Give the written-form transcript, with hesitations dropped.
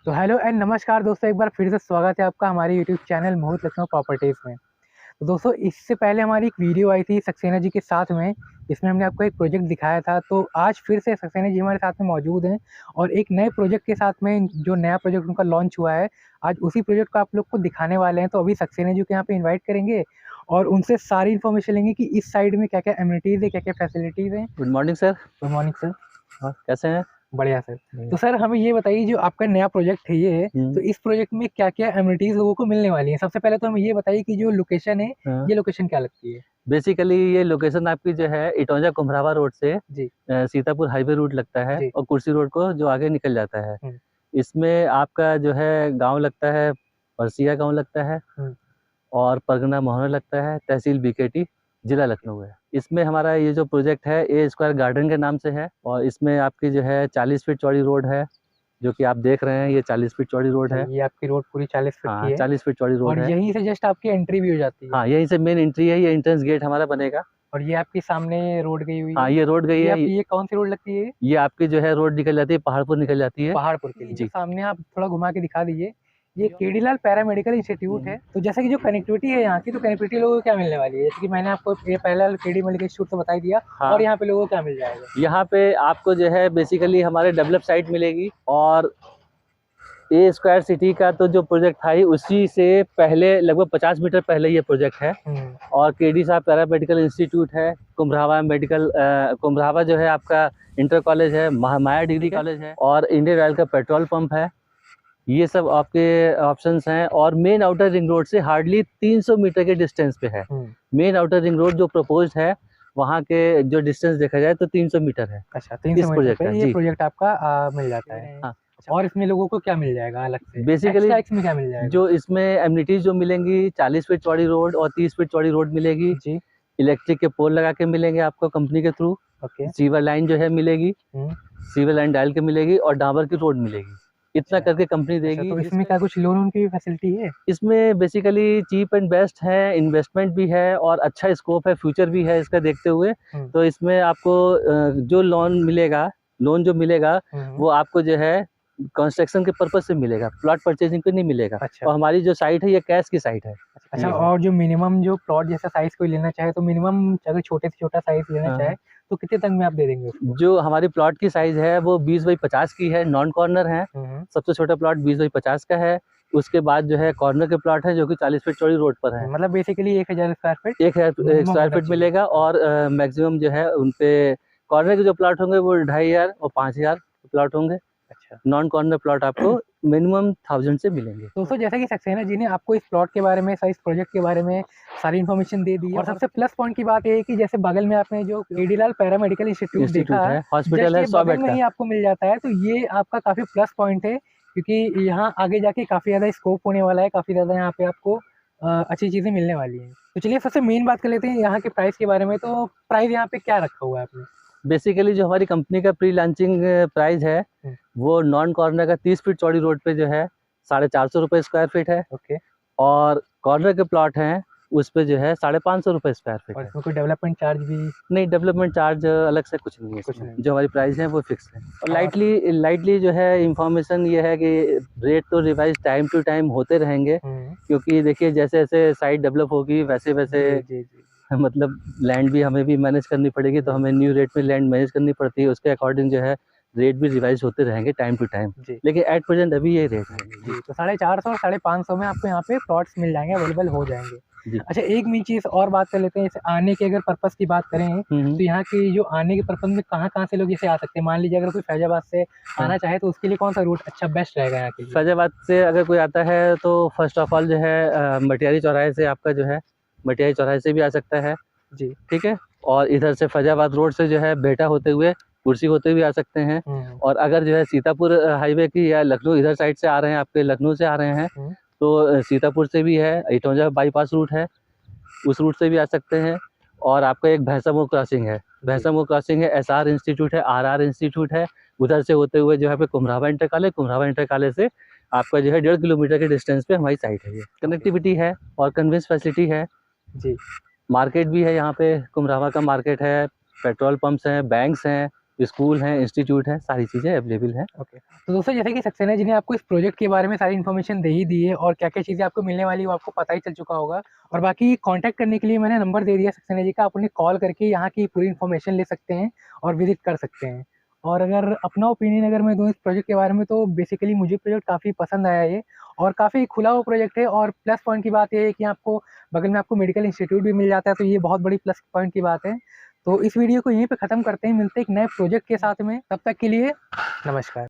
तो hello and नमस्कार दोस्तों, एक बार फिर से स्वागत है आपका हमारे यूट्यूब चैनल मोहित लखनऊ प्रॉपर्टीज़ में। तो दोस्तों, इससे पहले हमारी एक वीडियो आई थी सक्सेना जी के साथ में, इसमें हमने आपको एक प्रोजेक्ट दिखाया था। तो आज फिर से सक्सेना जी हमारे साथ में मौजूद हैं और एक नए प्रोजेक्ट के साथ में, जो नया प्रोजेक्ट उनका लॉन्च हुआ है, आज उसी प्रोजेक्ट को आप लोग को दिखाने वाले हैं। तो अभी सक्सेना जी को यहाँ पे इन्वाइट करेंगे और उनसे सारी इन्फॉर्मेशन लेंगे कि इस साइड में क्या क्या एमिनिटीज़ है, क्या क्या फैसिलिटीज़ हैं। Good morning sir. Good morning sir. हाँ, कैसे हैं? बढ़िया सर। तो सर हमें ये बताइए, जो आपका नया प्रोजेक्ट है ये, तो इस प्रोजेक्ट में क्या क्या एमिनिटीज लोगों को मिलने वाली हैं। सबसे पहले तो हमें ये बताइए कि जो लोकेशन है, हाँ। ये लोकेशन क्या लगती है। बेसिकली ये लोकेशन आपकी जो है इटौंजा कुम्हरावा रोड से जी सीतापुर हाईवे रूट लगता है जी। और कुर्सी रोड को जो आगे निकल जाता है। हम्म, इसमें आपका जो है गांव लगता है, परसिया गांव लगता है हम्म, और परगना मोहना लगता है, तहसील बीकेटी, जिला लखनऊ है। इसमें हमारा ये जो प्रोजेक्ट है ए स्क्वायर गार्डन के नाम से है और इसमें आपकी जो है 40 फीट चौड़ी रोड है, जो कि आप देख रहे हैं। ये 40 फीट चौड़ी रोड है। ये आपकी रोड पूरी 40 फीट की हाँ, है 40 फीट चौड़ी रोड और है। यहीं से जस्ट आपकी एंट्री भी हो जाती है। हाँ, यहीं से मेन एंट्री है, ये एंट्रेंस गेट हमारा बनेगा। और ये आपकी सामने रोड गई हुई हाँ, है। ये रोड गई ये है। आपकी, ये कौन सी रोड लगती है। ये आपकी जो है रोड निकल जाती है, पहाड़पुर निकल जाती है। पहाड़पुर के लिए जो जी। सामने, आप थोड़ा घुमा के दिखा दीजिए। ये केडीलाल पैरामेडिकल इंस्टीट्यूट है। तो जैसे कि जो कनेक्टिविटी है यहाँ की, तो कनेक्टिविटी लोगों को क्या मिलने वाली है, जैसे कि मैंने आपको ये पहला केडी मेडिकल इंस्टीट्यूट तो बता ही दिया। हाँ। और यहाँ पे लोगों को क्या मिल जाएगा। यहाँ पे आपको जो है बेसिकली हमारे डेवलप साइट मिलेगी और ए स्क्वायर सिटी का तो जो प्रोजेक्ट था ही उसी से पहले लगभग 50 मीटर पहले ये प्रोजेक्ट है। और केडी साहब पैरामेडिकल इंस्टीट्यूट है, कुम्हरावा मेडिकल, कुम्हरावा जो है आपका इंटर कॉलेज है, महामाया डिग्री कॉलेज है और इंडियन ऑयल का पेट्रोल पंप है। ये सब आपके ऑप्शंस हैं और मेन आउटर रिंग रोड से हार्डली 300 मीटर के डिस्टेंस पे है। मेन आउटर रिंग रोड जो प्रपोज्ड है, वहाँ के जो डिस्टेंस देखा जाए तो 300 मीटर है। अच्छा, 300 मीटर प्रोजेक्ट पे है ये जी। प्रोजेक्ट आपका मिल जाता है। हाँ। अच्छा, और इसमें लोगों को क्या मिल जाएगा अलग से, बेसिकली एक्स्ट्रा इसमें क्या मिल जाएगा। जो इसमें एमिनिटीज जो मिलेंगी, 40 फीट चौड़ी रोड और 30 फीट चौड़ी रोड मिलेगी। जी। इलेक्ट्रिक के पोल लगा के मिलेंगे आपको कंपनी के थ्रू। ओके। सीवर लाइन जो है मिलेगी, सीवर लाइन डायल के मिलेगी और डाबर की रोड मिलेगी। इतना अच्छा। करके कंपनी अच्छा, देगी। तो इसमें क्या कुछ लोन की फैसिलिटी है। इसमें बेसिकली चीप एंड बेस्ट है, इन्वेस्टमेंट भी है और अच्छा स्कोप है, फ्यूचर भी है इसका देखते हुए। तो इसमें आपको जो लोन मिलेगा, लोन जो मिलेगा वो आपको जो है कंस्ट्रक्शन के पर्पज से मिलेगा, प्लॉट परचेजिंग पे नहीं मिलेगा। अच्छा। और हमारी जो साइट है ये कैश की साइट है। अच्छा, और जो मिनिमम जो प्लॉट जैसा साइज कोई लेना चाहे, तो मिनिमम अगर छोटे से छोटा साइज लेना हाँ। चाहे तो कितने तक में आप दे देंगे उसको। जो हमारी प्लॉट की साइज है वो 20 बाई 50 की है, नॉन कॉर्नर है। सबसे छोटा प्लॉट 20 बाई 50 का है। उसके बाद जो है कॉर्नर के प्लॉट है जो कि 40 फीट चौड़ी रोड पर है। मतलब basically 1000 square feet, 1000 square feet मिलेगा और मैक्सिमम जो है उनपे कॉर्नर के जो प्लॉट होंगे वो 2500 और 5000 प्लॉट होंगे। अच्छा। नॉन कॉर्नर प्लॉट आपको मिनिमम 1000 से मिलेंगे। दोस्तों, जैसा कि सक्सेना जी ने आपको इस प्लॉट के बारे में, इस प्रोजेक्ट के बारे में सारी इन्फॉर्मेशन दे दी है। और सबसे प्लस पॉइंट की बात ये है कि जैसे बगल में आपने जो केडीलाल पैरामेडिकल इंस्टीट्यूट देखा है, हॉस्पिटल है, 100 बगल बेड में का। ही आपको मिल जाता है। तो ये आपका काफी प्लस पॉइंट है, क्योंकि यहाँ आगे जाके काफी ज्यादा स्कोप होने वाला है, काफी ज्यादा यहाँ पे आपको अच्छी चीजें मिलने वाली हैं। तो चलिए सबसे मेन बात कर लेते हैं यहाँ के प्राइस के बारे में। तो प्राइस यहाँ पे क्या रखा हुआ है आपने। बेसिकली जो हमारी कंपनी का प्री लॉन्चिंग प्राइस है वो नॉन कॉर्नर का 30 फीट चौड़ी रोड पे जो है 450 रुपये स्क्वायर फीट है। ओके। और कॉर्नर के प्लॉट हैं उस पे जो है 550 रुपये स्क्वायर फीट और है। इसमें कोई डेवलपमेंट चार्ज भी। नहीं, डेवलपमेंट चार्ज अलग से कुछ नहीं है कुछ इसमें। नहीं। जो हमारी प्राइस है वो फिक्स है। और लाइटली जो है इंफॉर्मेशन ये है कि रेट तो रिवाइज टाइम टू टाइम होते रहेंगे, क्योंकि देखिए जैसे जैसे साइट डेवलप होगी वैसे वैसे जी। मतलब लैंड भी हमें भी मैनेज करनी पड़ेगी, तो हमें न्यू रेट में लैंड मैनेज करनी पड़ती है। उसके अकॉर्डिंग जो है रेट भी रिवाइज होते रहेंगे टाइम टू टाइम। लेकिन एट प्रेजेंट अभी ये रेट है जी। तो 450 और 550 में आपको यहाँ पे प्लॉट्स मिल जाएंगे, अवेलेबल हो जाएंगे जी। अच्छा, एक मेन चीज़ और बात कर लेते हैं, जैसे आने के अगर पर्पस की बात करें तो यहाँ की जो आने के पर्पस में कहाँ से लोग जैसे आ सकते हैं। मान लीजिए अगर कोई फैजाबाद से आना चाहे तो उसके लिए कौन सा रूट अच्छा बेस्ट रहेगा यहाँ के लिए। फैजाबाद से अगर कोई आता है तो फर्स्ट ऑफ ऑल जो है मटियारी चौराहे से आपका जो है मटियारी चौराहे से भी आ सकता है जी। ठीक है। और इधर से फैजाबाद रोड से जो है बेटा होते हुए कुर्सी होते हुए आ सकते हैं। और अगर जो है सीतापुर हाईवे की या लखनऊ इधर साइड से आ रहे हैं, आपके लखनऊ से आ रहे हैं, तो सीतापुर से भी है, इटौंजा बाईपास रूट है, उस रूट से भी आ सकते हैं। और आपका एक भैंसामो क्रॉसिंग है, भैंसामो क्रॉसिंग है, SR इंस्टीट्यूट है, RR इंस्टीट्यूट है, उधर से होते हुए जो है पे कुम्हरावा इंटर कॉलेज, कुम्हरावा इंटर कॉलेज से आपका जो है 1.5 किलोमीटर के डिस्टेंस पे हमारी साइट है। ये कनेक्टिविटी है और कन्वेंस फैसिलिटी है जी। मार्केट भी है यहाँ पे, कुम्हरावा का मार्केट है, पेट्रोल पंप्स हैं, बैंक्स हैं, स्कूल है, इंस्टीट्यूट है, सारी चीज़ें अवेलेबल है। ओके, तो दोस्तों जैसे कि सक्सेना जी ने आपको इस प्रोजेक्ट के बारे में सारी इन्फॉर्मेशन दे ही दी है और क्या-क्या चीज़ें आपको मिलने वाली है वो आपको पता ही चल चुका होगा। और बाकी कॉन्टैक्ट करने के लिए मैंने नंबर दे दिया सक्सेना जी का, आप उन्हें कॉल करके यहाँ की पूरी इन्फॉर्मेशन ले सकते हैं और विज़िट कर सकते हैं। और अगर अपना ओपिनियन अगर मैं दूँ इस प्रोजेक्ट के बारे में, तो बेसिकली मुझे प्रोजेक्ट काफ़ी पसंद आया ये, और काफ़ी खुला हुआ प्रोजेक्ट है। और प्लस पॉइंट की बात ये है कि आपको बगल में आपको मेडिकल इंस्टीट्यूट भी मिल जाता है, तो ये बहुत बड़ी प्लस पॉइंट की बात है। तो इस वीडियो को यहीं पे ख़त्म करते हैं, मिलते हैं एक नए प्रोजेक्ट के साथ में, तब तक के लिए नमस्कार।